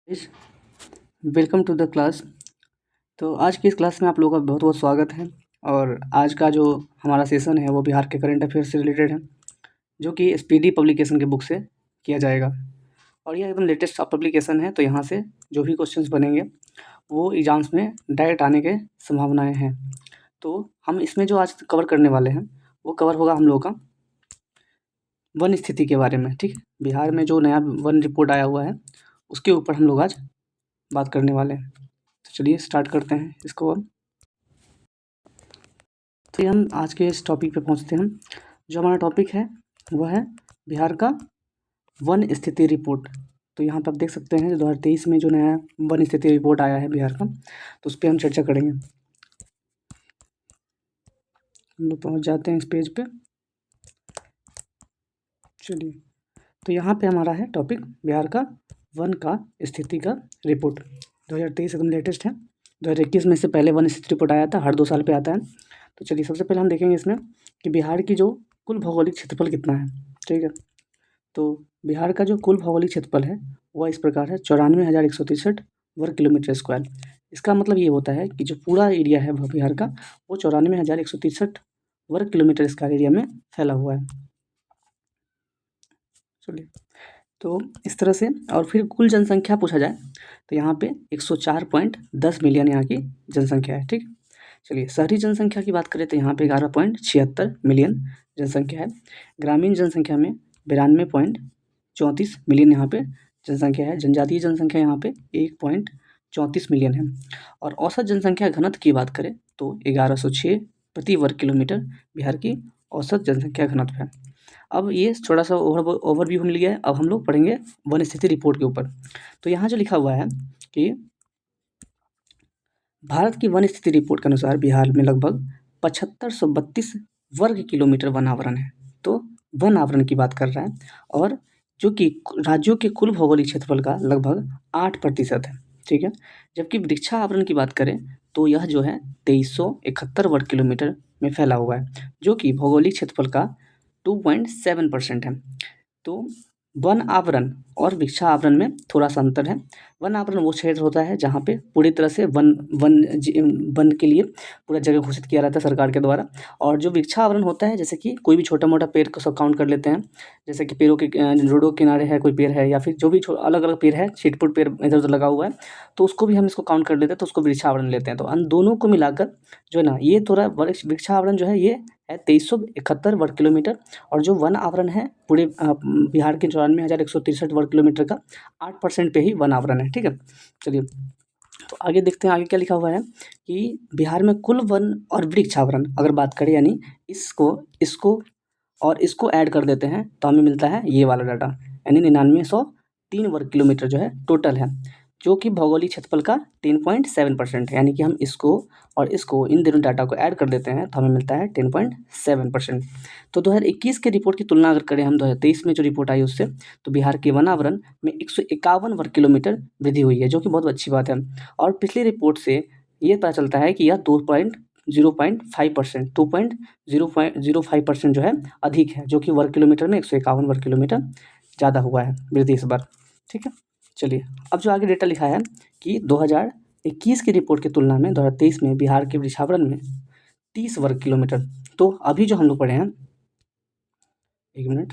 इस welcome to the class. तो आज की इस क्लास में आप लोगों का बहुत बहुत स्वागत है। और आज का जो हमारा सेशन है वो बिहार के करंट अफेयर से रिलेटेड है, जो कि स्पीडी पब्लिकेशन के बुक से किया जाएगा। और यह एकदम लेटेस्ट पब्लिकेशन है, तो यहाँ से जो भी क्वेश्चंस बनेंगे वो एग्जाम्स में डायरेक्ट आने के संभावनाएँ हैं। तो हम इसमें जो आज कवर करने वाले हैं वो कवर होगा हम लोगों का वन स्थिति के बारे में। ठीक है, बिहार में जो नया वन रिपोर्ट आया हुआ है उसके ऊपर हम लोग आज बात करने वाले हैं। तो चलिए स्टार्ट करते हैं इसको अब। तो हम आज के इस टॉपिक पे पहुंचते हैं। जो हमारा टॉपिक है वह है बिहार का वन स्थिति रिपोर्ट। तो यहाँ पर आप देख सकते हैं 2023 में जो नया वन स्थिति रिपोर्ट आया है बिहार का, तो उस पर हम चर्चा करेंगे। हम लोग पहुँच जाते हैं इस पेज पे। चलिए, तो यहाँ पे हमारा है टॉपिक बिहार का वन का स्थिति का रिपोर्ट। 2023 एकदम लेटेस्ट है। 2021 में इससे पहले वन स्थिति रिपोर्ट आया था, हर 2 साल पे आता है। तो चलिए सबसे पहले हम देखेंगे इसमें कि बिहार की जो कुल भौगोलिक क्षेत्रफल कितना है। ठीक है, तो बिहार का जो कुल भौगोलिक क्षेत्रफल है वह इस प्रकार है 94,163 वर्ग किलोमीटर स्क्वायर। इसका मतलब ये होता है कि जो पूरा एरिया है बिहार का वो 94,163 वर्ग किलोमीटर स्क्वायर एरिया में फैला हुआ है। चलिए, तो इस तरह से। और फिर कुल जनसंख्या पूछा जाए तो यहाँ पे 104.10 मिलियन यहाँ की जनसंख्या है। ठीक, चलिए शहरी जनसंख्या की बात करें तो यहाँ पे 11.76 मिलियन जनसंख्या है। ग्रामीण जनसंख्या में 92.34 मिलियन यहाँ पे जनसंख्या है। जनजातीय जनसंख्या यहाँ पे 1.34 मिलियन है। और औसत जनसंख्या घनत्व की बात करें तो 1106 प्रति वर्ग किलोमीटर बिहार की औसत जनसंख्या घनत्व है। अब ये थोड़ा सा ओवरव्यू मिल गया है। अब हम लोग पढ़ेंगे वन स्थिति रिपोर्ट के ऊपर। तो यहाँ जो लिखा हुआ है कि भारत की वन स्थिति रिपोर्ट के अनुसार बिहार में लगभग 7532 वर्ग किलोमीटर वन आवरण है। तो वन आवरण की बात कर रहा है, और जो कि राज्यों के कुल भौगोलिक क्षेत्रफल का लगभग 8% है। ठीक है, जबकि वृक्षा आवरण की बात करें तो यह जो है 2371 वर्ग किलोमीटर में फैला हुआ है, जो कि भौगोलिक क्षेत्रफल का 2.7% है। तो वन आवरण और वृक्षा आवरण में थोड़ा सा अंतर है। वन आवरण वो क्षेत्र होता है जहाँ पे पूरी तरह से वन के लिए पूरा जगह घोषित किया रहता है सरकार के द्वारा। और जो वृक्षा आवरण होता है, जैसे कि कोई भी छोटा मोटा पेड़ को सब काउंट कर लेते हैं, जैसे कि पेड़ों के रोडों के किनारे है कोई पेड़ है, या फिर जो भी अलग अलग पेड़ है, छिटपुट पेड़ इधर उधर लगा हुआ है, तो उसको भी हम इसको काउंट कर लेते हैं, तो उसको वृक्षा आवरण लेते हैं। तो उन दोनों को मिलाकर जो है ना, ये थोड़ा वृक्षा आवरण जो है ये है 2371 वर्ग किलोमीटर। और जो वन आवरण है पूरे बिहार के 94,163 वर्ग किलोमीटर का 8% पे ही वन आवरण है। ठीक है, चलिए तो आगे देखते हैं आगे क्या लिखा हुआ है कि बिहार में कुल वन और वृक्ष आवरण अगर बात करें, यानी इसको इसको और इसको ऐड कर देते हैं तो हमें मिलता है ये वाला डाटा, यानी 9903 वर्ग किलोमीटर जो है टोटल है, जो कि भौगोलिक क्षेत्रफल का 10.7% है। यानी कि हम इसको और इसको, इन दोनों डाटा को ऐड कर देते हैं तो हमें मिलता है 10.7%। तो 2021 के रिपोर्ट की तुलना अगर करें हम 2023 में जो रिपोर्ट आई उससे, तो बिहार के वनावरण में 151 वर्ग किलोमीटर वृद्धि हुई है, जो कि बहुत अच्छी बात है। और पिछली रिपोर्ट से ये पता चलता है कि यह 2.05%, 2.05% जो है अधिक है, जो कि वर्ग किलोमीटर में 151 वर्ग किलोमीटर ज़्यादा हुआ है वृद्धि इस बार। ठीक है, चलिए अब जो आगे डेटा लिखा है कि 2021 की रिपोर्ट की तुलना में 2023 में बिहार के वृक्षावरण में 30 वर्ग किलोमीटर। तो अभी जो हम लोग पढ़े हैं, एक मिनट,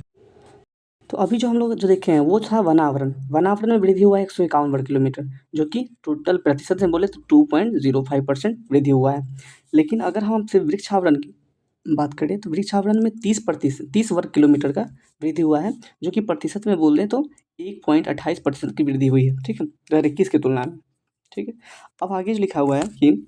तो अभी जो हम लोग जो देखे हैं वो था वनावरण। वनावरण में वृद्धि हुआ है 151 वर्ग किलोमीटर, जो कि टोटल प्रतिशत में बोले तो 2.05% वृद्धि हुआ है। लेकिन अगर हम सिर्फ वृक्षावरण की बात करें तो वृक्षावरण में 30 वर्ग किलोमीटर का वृद्धि हुआ है, जो कि प्रतिशत में बोल दें तो 1.28% की वृद्धि हुई है। ठीक है, 2021 की तुलना में। ठीक है, अब आगे जो लिखा हुआ है कि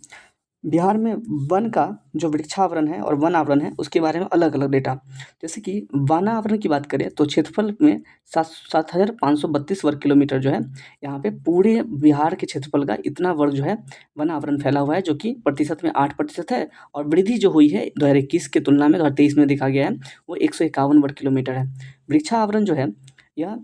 बिहार में वन का जो वृक्षावरण है और वन आवरण है उसके बारे में अलग अलग डेटा। जैसे कि वन आवरण की बात करें तो क्षेत्रफल में 7,532 वर्ग किलोमीटर जो है, यहाँ पे पूरे बिहार के क्षेत्रफल का इतना वर्ग जो है वन आवरण फैला हुआ है, जो कि प्रतिशत में 8% है। और वृद्धि जो हुई है 2021 की तुलना में 2023 में देखा गया है वो 151 वर्ग किलोमीटर है। वृक्षावरण जो है यह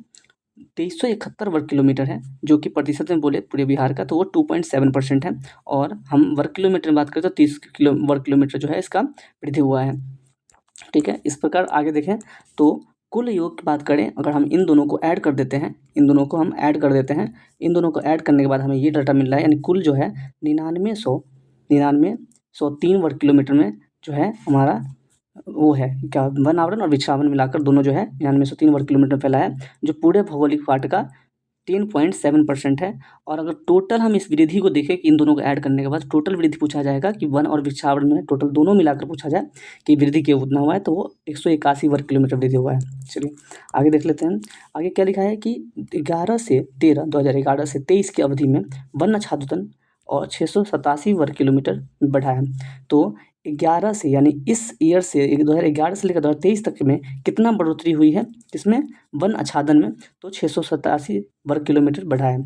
2371 वर्ग किलोमीटर है, जो कि प्रतिशत में बोले पूरे बिहार का तो वो 2.7% है। और हम वर्ग किलोमीटर में बात करें तो 30 वर्ग किलोमीटर जो है इसका वृद्धि हुआ है। ठीक है, इस प्रकार आगे देखें तो कुल योग की बात करें, अगर हम इन दोनों को ऐड कर देते हैं, इन दोनों को हम ऐड कर देते हैं, इन दोनों को ऐड करने के बाद हमें ये डाटा मिल रहा है, यानी कुल जो है 9903 वर्ग किलोमीटर में जो है हमारा वो है क्या, वन आवरण और विक्षापन मिलाकर दोनों जो है 9903 वर्ग किलोमीटर फैला है, जो पूरे भौगोलिक पार्ट का 3.7% है। और अगर टोटल हम इस वृद्धि को देखें कि इन दोनों को ऐड करने के बाद टोटल वृद्धि पूछा जाएगा कि वन और वृक्षावरण में टोटल दोनों मिलाकर पूछा जाए कि वृद्धि क्यों उतना हुआ है, तो वो 181 वर्ग किलोमीटर वृद्धि हुआ है। चलिए आगे देख लेते हैं। आगे क्या लिखा है कि 2011 से 23 की अवधि में वन आच्छादन और 687 वर्ग किलोमीटर बढ़ा है। तो 11 से, यानी इस ईयर से 2011 से लेकर 2023 तक में कितना बढ़ोतरी हुई है किसमें, वन आच्छादन में, तो 687 वर्ग किलोमीटर बढ़ा है।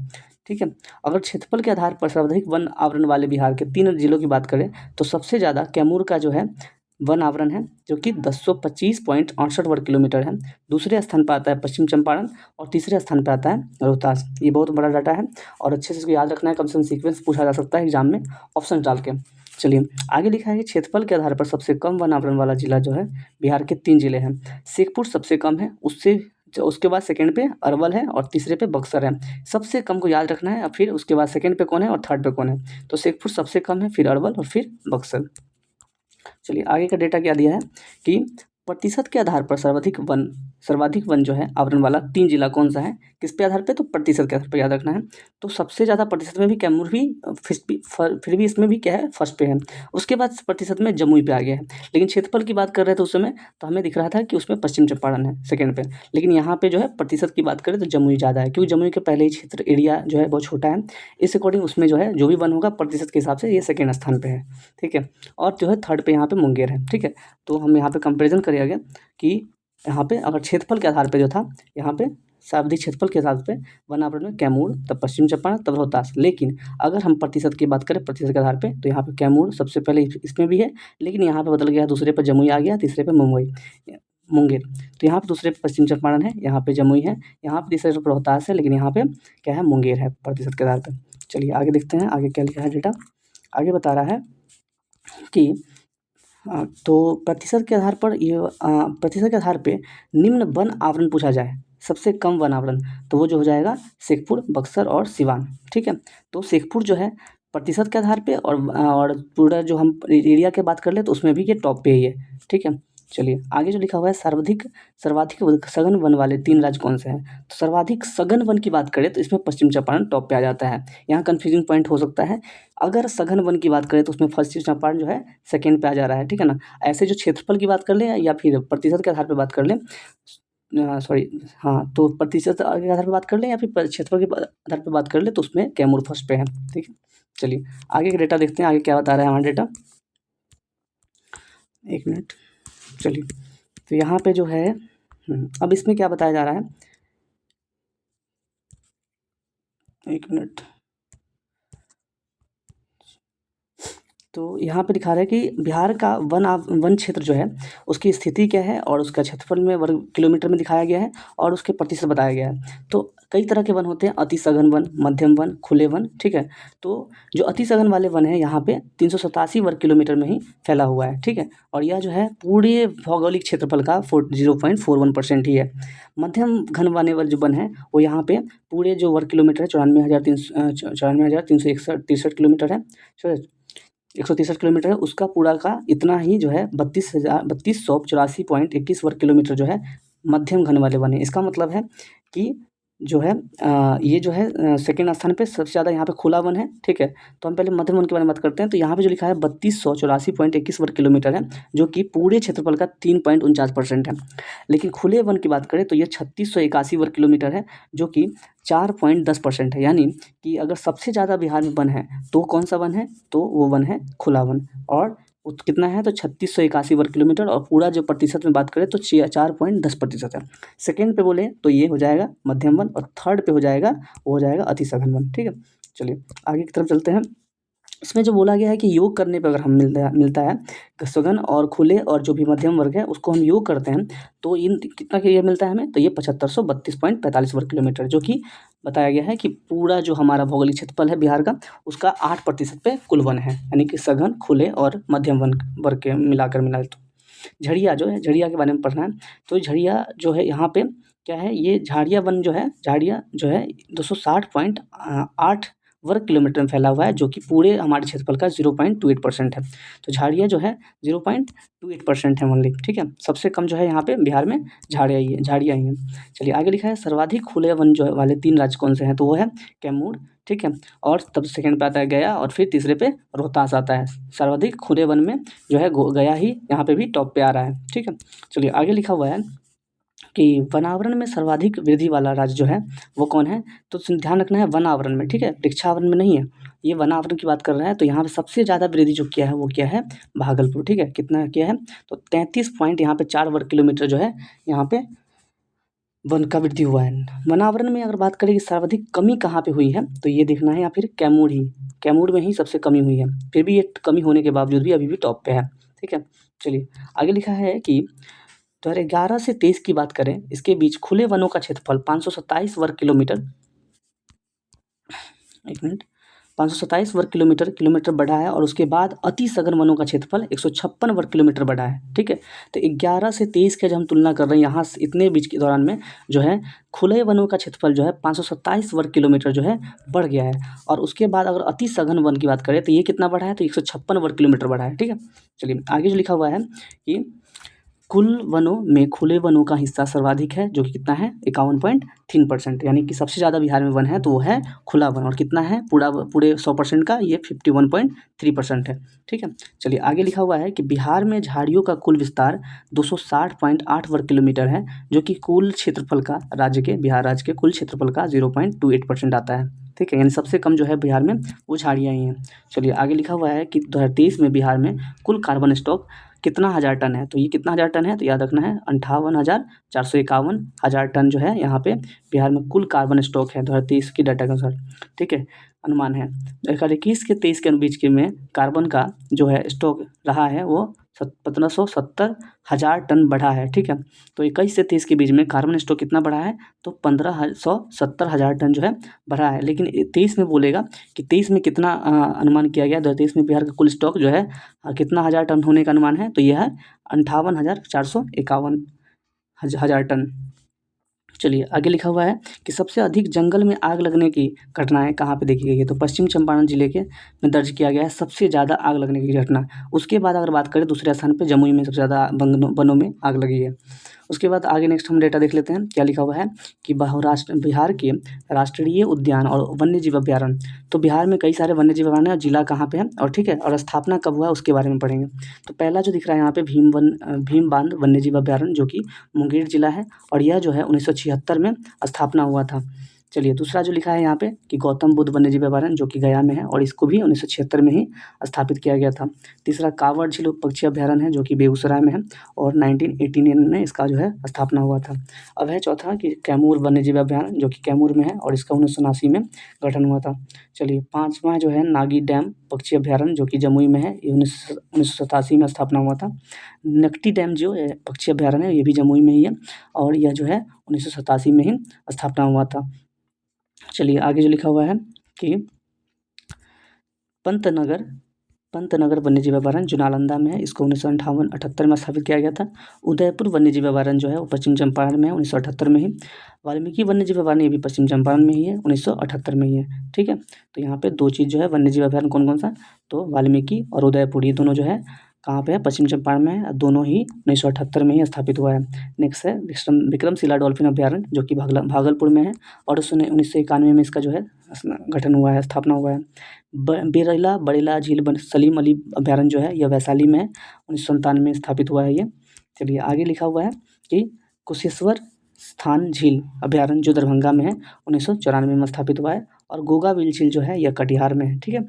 ठीक है। अगर क्षेत्रफल के आधार पर सर्वाधिक वन आवरण वाले बिहार के 3 जिलों की बात करें तो सबसे ज़्यादा कैमूर का जो है वन आवरण है, जो कि 1025.68 वर्ग किलोमीटर है। दूसरे स्थान पर आता है पश्चिम चंपारण और तीसरे स्थान पर आता है रोहतास। ये बहुत बड़ा डाटा है और अच्छे से इसको याद रखना है, कम से कम सीक्वेंस पूछा जा सकता है एग्जाम में ऑप्शन डाल के। चलिए आगे लिखा है कि क्षेत्रफल के आधार पर सबसे कम वन आवरण वाला जिला जो है बिहार के 3 जिले हैं। शेखपुर सबसे कम है, उसके बाद सेकंड पे अरवल है और तीसरे पे बक्सर है। सबसे कम को याद रखना है और फिर उसके बाद सेकंड पे कौन है और थर्ड पे कौन है। तो शेखपुर सबसे कम है, फिर अरवल और फिर बक्सर। चलिए आगे का डेटा क्या दिया है कि प्रतिशत के आधार पर सर्वाधिक वन जो है आवरण वाला 3 जिला कौन सा है, किस पे आधार पे, तो प्रतिशत के आधार पर याद रखना है। तो सबसे ज़्यादा प्रतिशत में भी कैमूर भी फिर भी इसमें भी क्या है, फर्स्ट पे है। उसके बाद प्रतिशत में जमुई पे आ गया है। लेकिन क्षेत्रफल की बात कर रहे थे उस समय, तो हमें दिख रहा था कि उसमें पश्चिम चंपारण है सेकंड पे। लेकिन यहाँ पे जो है प्रतिशत की बात करें तो जमुई ज़्यादा है, क्योंकि जमुई के पहले ही क्षेत्र एरिया जो है बहुत छोटा है। इस अकॉर्डिंग उसमें जो है जो भी वन होगा प्रतिशत के हिसाब से ये सेकेंड स्थान पर है। ठीक है। और जो है थर्ड पे यहाँ पे मुंगेर है। ठीक है। तो हम यहाँ पे कंपेरिजन करेंगे गया कि यहाँ पे अगर क्षेत्रफल के आधार पे जो था, यहाँ पे शाब्दिक क्षेत्रफल के आधार पे वन आवरण में कैमूर, तब पश्चिम चंपारण, तब रोहतास। लेकिन अगर हम प्रतिशत की बात करें प्रतिशत के आधार पे, तो यहाँ पे कैमूर सबसे पहले इसमें भी है, लेकिन यहाँ पे बदल गया, दूसरे पे जमुई आ गया, तीसरे पे मुंगेर। तो यहाँ पे दूसरे पे पश्चिम चंपारण है, यहाँ पे जमुई है, यहाँ पे तीसरे पे रोहतास है, लेकिन यहाँ पे क्या है, मुंगेर है प्रतिशत के आधार पर। चलिए आगे देखते हैं आगे क्या लिखा है डेटा। आगे बता रहा है कि तो प्रतिशत के आधार पर प्रतिशत के आधार पे निम्न वन आवरण पूछा जाए, सबसे कम वन आवरण, तो वो जो हो जाएगा शेखपुर, बक्सर और सिवान। ठीक है। तो शेखपुर जो है प्रतिशत के आधार पे और पूरा जो हम एरिया की बात कर ले तो उसमें भी ये टॉप पे ही है। ठीक है। चलिए आगे जो लिखा हुआ है सर्वाधिक सघन वन वाले 3 राज्य कौन से हैं। तो सर्वाधिक सघन वन की बात करें तो इसमें पश्चिम चंपारण टॉप पे आ जाता है। यहाँ कन्फ्यूजिंग पॉइंट हो सकता है, अगर सघन वन की बात करें तो उसमें पश्चिम चंपारण जो है सेकंड पे आ जा रहा है। ठीक है ना। ऐसे जो क्षेत्रफल की बात कर ले या फिर प्रतिशत के आधार पे बात कर लें, सॉरी, हाँ, तो प्रतिशत के आधार पे बात कर लें या फिर क्षेत्रफल के आधार पे बात कर ले तो उसमें कैमूर फर्स्ट पे है। ठीक है। चलिए आगे का डेटा देखते हैं, आगे क्या बता रहा है हमारा डेटा। एक मिनट। चलिए तो यहाँ पे जो है अब इसमें क्या बताया जा रहा है, एक मिनट। तो यहाँ पे दिखा रहा है कि बिहार का वन क्षेत्र जो है उसकी स्थिति क्या है और उसका क्षेत्रफल में वर्ग किलोमीटर में दिखाया गया है और उसके प्रतिशत बताया गया है। तो कई तरह के वन होते हैं, अति सघन वन, मध्यम वन, खुले वन। ठीक है। तो जो अति सघन वाले वन है यहाँ पे 387 वर्ग किलोमीटर में ही फैला हुआ है। ठीक है। और यह जो है पूरे भौगोलिक क्षेत्रफल का 0.41% ही है। मध्यम घन वाले जो वन है वो यहाँ पे पूरे जो वर्ग किलोमीटर है 94,363 किलोमीटर है, 163 किलोमीटर है, उसका पूरा का इतना ही जो है 32,84.21 वर्ग किलोमीटर जो है मध्यम घन वाले वन है। इसका मतलब है कि जो है ये जो है सेकंड स्थान पे सबसे ज़्यादा यहाँ पे खुला वन है। ठीक है। तो हम पहले मध्यम वन के बारे में बात करते हैं। तो यहाँ पे जो लिखा है 3284.21 वर्ग किलोमीटर है, जो कि पूरे क्षेत्रफल का 3.49% है। लेकिन खुले वन की बात करें तो ये 3681 वर्ग किलोमीटर है, जो कि 4.10% है। यानी कि अगर सबसे ज़्यादा बिहार में वन है तो कौन सा वन है, तो वो वन है खुला वन। और कितना है, तो 3681 वर्ग किलोमीटर, और पूरा जो प्रतिशत में बात करें तो 4.10% है। सेकेंड पे बोले तो ये हो जाएगा मध्यम वन और थर्ड पे हो जाएगा वो हो जाएगा अति सघन वन। ठीक है। चलिए आगे की तरफ चलते हैं। इसमें जो बोला गया है कि योग करने पे अगर हम मिलता है सघन और खुले और जो भी मध्यम वर्ग है उसको हम योग करते हैं तो इन कितना के ये मिलता है हमें, तो ये 7532.45 वर्ग किलोमीटर, जो कि बताया गया है कि पूरा जो हमारा भौगोलिक क्षेत्रफल है बिहार का उसका 8% पे कुल वन है, यानी कि सघन, खुले और मध्यम वन वर्ग के मिलाकर मिलाए तो। झड़िया जो है, झड़िया के बारे में पढ़ना है। तो झड़िया जो है यहाँ पे क्या है, ये झाड़िया वन जो है, झाड़िया जो है 260.8 वर्ग किलोमीटर में फैला हुआ है, जो कि पूरे हमारे क्षेत्रफल का 0.28% है। तो झाड़िया जो है 0.28% है ओनली, ठीक है। सबसे कम जो है यहाँ पे बिहार में झाड़िया ही हैं। चलिए आगे लिखा है सर्वाधिक खुले वन जो वाले 3 राज्य कौन से हैं, तो वो है कैमूर, ठीक है। और तब सेकंड पे आता है गया और फिर तीसरे पे रोहतास आता है। सर्वाधिक खुले वन में जो है गया ही यहाँ पे भी टॉप पे आ रहा है, ठीक है। चलिए आगे लिखा हुआ है कि वनावरण में सर्वाधिक वृद्धि वाला राज्य जो है वो कौन है, तो ध्यान रखना है वनावरण में, ठीक है, वृक्षावरण में नहीं है। ये वनावरण की बात कर रहा है, तो यहाँ पे सबसे ज़्यादा वृद्धि जो किया है वो क्या है, भागलपुर, ठीक है। कितना किया है, तो 33 पॉइंट यहाँ पे 4 वर्ग किलोमीटर जो है यहाँ पे वन का वृद्धि हुआ है। वनावरण में अगर बात करें कि सर्वाधिक कमी कहाँ पे हुई है, तो ये देखना है, या फिर कैमूर में ही सबसे कमी हुई है। फिर भी ये कमी होने के बावजूद भी अभी भी टॉप पे है, ठीक है। चलिए आगे लिखा है कि 2011 से 23 की बात करें, इसके बीच खुले वनों का क्षेत्रफल 527 वर्ग किलोमीटर, एक मिनट, 527 वर्ग किलोमीटर बढ़ा है, और उसके बाद अति सघन वनों का क्षेत्रफल 156 वर्ग किलोमीटर बढ़ा है, ठीक है। तो 11 से 23 का जब हम तुलना कर रहे हैं, यहाँ से इतने बीच के दौरान में जो है खुले वनों का क्षेत्रफल जो है 527 वर्ग किलोमीटर जो है बढ़ गया है। और उसके बाद अगर अति सघन वन की बात करें तो ये कितना बढ़ा है, तो 156 वर्ग किलोमीटर बढ़ा है, ठीक है। चलिए आगे जो लिखा हुआ है कि कुल वनों में खुले वनों का हिस्सा सर्वाधिक है, जो कि कितना है, 51.3%, यानी कि सबसे ज़्यादा बिहार में वन है तो वो है खुला वन, और कितना है, पूरे 100% का ये 51.3% है, ठीक है। चलिए आगे लिखा हुआ है कि बिहार में झाड़ियों का कुल विस्तार 260.8 वर्ग किलोमीटर है, जो कि कुल क्षेत्रफल का बिहार राज्य के कुल क्षेत्रफल का 0.28% आता है, ठीक है। यानी सबसे कम जो है बिहार में वो झाड़ियाँ ही हैं। चलिए आगे लिखा हुआ है कि 2023 में बिहार में कुल कार्बन स्टॉक कितना हज़ार टन है, तो ये कितना हज़ार टन है, तो याद रखना है 58,451 हज़ार टन जो है यहाँ पे बिहार में कुल कार्बन स्टॉक है 2023 की डाटा के अनुसार, ठीक है, अनुमान है। 2021 के 23 के बीच के में कार्बन का जो है स्टॉक रहा है वो 1570 हज़ार टन बढ़ा है, ठीक है। तो 21 से 23 के बीच में कार्बन स्टॉक कितना बढ़ा है, तो 1570 हज़ार टन जो है बढ़ा है। लेकिन 23 में बोलेगा कि 23 में कितना अनुमान किया गया, 2023 में बिहार का कुल स्टॉक जो है कितना हज़ार टन होने का अनुमान है, तो यह है 58,451 हज़ार टन। चलिए आगे लिखा हुआ है कि सबसे अधिक जंगल में आग लगने की घटनाएं कहाँ पे देखी गई है, तो पश्चिम चंपारण जिले के में दर्ज किया गया है सबसे ज़्यादा आग लगने की घटना। उसके बाद अगर बात करें दूसरे स्थान पे जमुई में सबसे ज़्यादा वनों में आग लगी है। उसके बाद आगे नेक्स्ट हम डेटा देख लेते हैं, क्या लिखा हुआ है कि बिहार के राष्ट्रीय उद्यान और वन्यजीव अभ्यारण्य, तो बिहार में कई सारे वन्यजीव अभ्यारण्य हैं, और जिला कहाँ पे है, और ठीक है, और स्थापना कब हुआ है उसके बारे में पढ़ेंगे। तो पहला जो दिख रहा है यहाँ पे भीम बांध वन्यजीव अभ्यारण्य, जो कि मुंगेर जिला है, और यह जो है 1976 में स्थापना हुआ था। चलिए दूसरा जो लिखा है यहाँ पे कि गौतम बुद्ध वन्यजीव अभयारण्य, जो कि गया में है, और इसको भी 1976 में ही स्थापित किया गया था। तीसरा कांवड़ झील पक्षी अभयारण्य है, जो कि बेगूसराय में है, और 1989 में इसका जो है स्थापना हुआ था। अब है चौथा कि कैमूर वन्यजीव अभयारण्य, जो कि कैमूर में है, और इसका 1979 में गठन हुआ था। चलिए पाँचवा जो है नागी डैम पक्षी अभयारण्य, जो कि जमुई में है, ये 1987 में स्थापना हुआ था। नकटी डैम जो है पक्षी अभयारण्य है, ये भी जमुई में ही है, और यह जो है 1987 में ही स्थापना हुआ था। चलिए आगे जो लिखा हुआ है कि पंतनगर वन्यजीव अभयारण्य जो नालंदा में है, इसको 1958-78 में स्थापित किया गया था। उदयपुर वन्यजीव अभयारण्य जो है वो पश्चिम चंपारण में है, 1978 में ही। वाल्मीकि वन्यजीव अभयारण्य ये भी पश्चिम चंपारण में ही है, 1978 में ही है, ठीक है। तो यहाँ पे दो चीज़ जो है वन्यजीव अभयारण्य कौन कौन सा, तो वाल्मीकि और उदयपुर, ये दोनों जो है कहाँ पे है, पश्चिम चंपारण में है, दोनों ही 1978 में ही स्थापित हुआ है। नेक्स्ट है विक्रमशिला डॉल्फिन अभयारण्य, जो कि भागलपुर में है, और 1991 में इसका जो है गठन हुआ है, स्थापना हुआ है। बड़ेला झील सलीम अली अभयारण्य जो है यह वैशाली में है, 1997 में स्थापित हुआ है ये। चलिए आगे लिखा हुआ है कि कुशेश्वर स्थान झील अभयारण्य जो दरभंगा में है, 1994 में स्थापित हुआ है, और गोगाविल झील जो है यह कटिहार में है, ठीक है।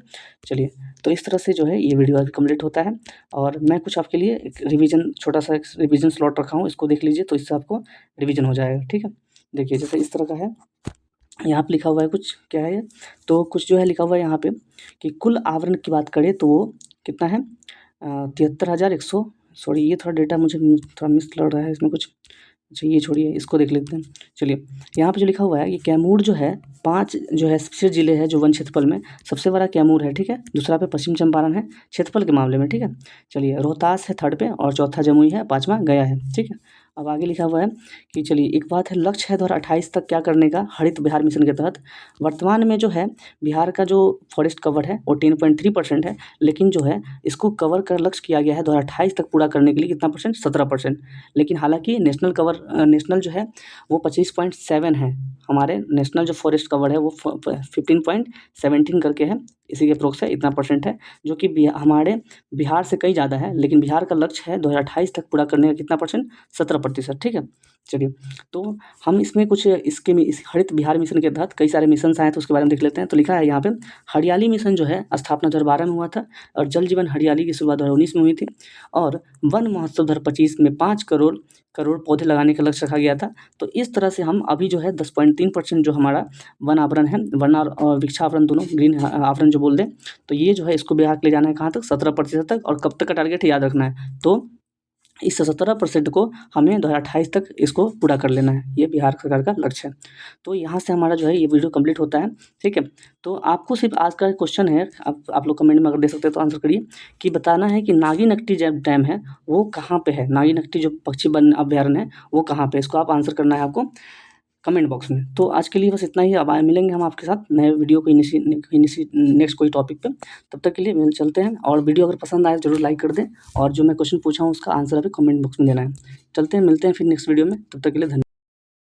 चलिए तो इस तरह से जो है ये वीडियो अभी कंप्लीट होता है, और मैं कुछ आपके लिए एक रिवीजन छोटा सा एक रिवीजन स्लॉट रखा हूँ, इसको देख लीजिए, तो इससे आपको रिवीजन हो जाएगा, ठीक है। देखिए जैसे इस तरह का है, यहाँ पे लिखा हुआ है कुछ, क्या है ये, तो कुछ जो है लिखा हुआ है यहाँ पे कि कुल आवरण की बात करें तो वो कितना है, 73,100, सॉरी ये थोड़ा डेटा मुझे थोड़ा मिस लग रहा है इसमें कुछ, अच्छा ये छोड़िए, इसको देख लेते हैं। चलिए, यहाँ पे जो लिखा हुआ है कि कैमूर जो है 5 जो है 6 ज़िले हैं जो वन क्षेत्रफल में, सबसे बड़ा कैमूर है, ठीक है। दूसरा पे पश्चिम चंपारण है क्षेत्रफल के मामले में, ठीक है। चलिए, रोहतास है थर्ड पे और चौथा जमुई है, पाँचवां गया है, ठीक है। अब आगे लिखा हुआ है कि चलिए एक बात है, लक्ष्य है 2028 तक क्या करने का हरित बिहार मिशन के तहत। वर्तमान में जो है बिहार का जो फॉरेस्ट कवर है वो 10.3% है, लेकिन जो है इसको कवर कर लक्ष्य किया गया है 2028 तक पूरा करने के लिए कितना परसेंट, 17%। लेकिन हालांकि नेशनल जो है वो 25.7 है। हमारे नेशनल जो फॉरेस्ट कवर है वो 15.17 करके है, इसी के अप्रोक्स है, इतना परसेंट है, जो कि हमारे बिहार से कई ज़्यादा है। लेकिन बिहार का लक्ष्य है 2028 तक पूरा करने का कितना परसेंट, 17%, ठीक है। चलिए, तो हम इसमें कुछ इस हरित बिहार मिशन के तहत कई सारे मिशन आए, तो उसके बारे में देख लेते हैं। तो लिखा है यहाँ पे, हरियाली मिशन जो है स्थापना 2012 में हुआ था, और जल जीवन हरियाली की शुरुआत 2019 में हुई थी, और वन महोत्सव 2025 में 5 करोड़ पौधे लगाने का लक्ष्य रखा गया था। तो इस तरह से हम अभी जो है 10.3% जो हमारा वन आवरण है, वन और वृक्षावरण दोनों, ग्रीन आवरण जो बोल दें, तो ये जो है इसको बिहार ले जाना है कहाँ तक, 17% तक। और कब तक का टारगेट है याद रखना है, तो इस 17% को हमें 2028 तक इसको पूरा कर लेना है, ये बिहार सरकार का लक्ष्य है। तो यहाँ से हमारा जो है ये वीडियो कंप्लीट होता है, ठीक है। तो आपको सिर्फ आज का क्वेश्चन है, आप लोग कमेंट में अगर दे सकते हैं तो आंसर करिए, कि बताना है कि नागीनट्टी जो डैम है वो कहाँ पे है, नागीनट्टी जो पक्षी वन अभ्यारण्य है वो कहाँ पे है, इसको आप आंसर करना है आपको कमेंट बॉक्स में। तो आज के लिए बस इतना ही, अब मिलेंगे हम आपके साथ नए वीडियो को नेक्स्ट कोई टॉपिक पे। तब तक के लिए मिल चलते हैं, और वीडियो अगर पसंद आए ज़रूर लाइक कर दें, और जो मैं क्वेश्चन पूछा हूँ उसका आंसर अभी कमेंट बॉक्स में देना है। चलते हैं, मिलते हैं फिर नेक्स्ट वीडियो में, तब तक के लिए धन्यवाद।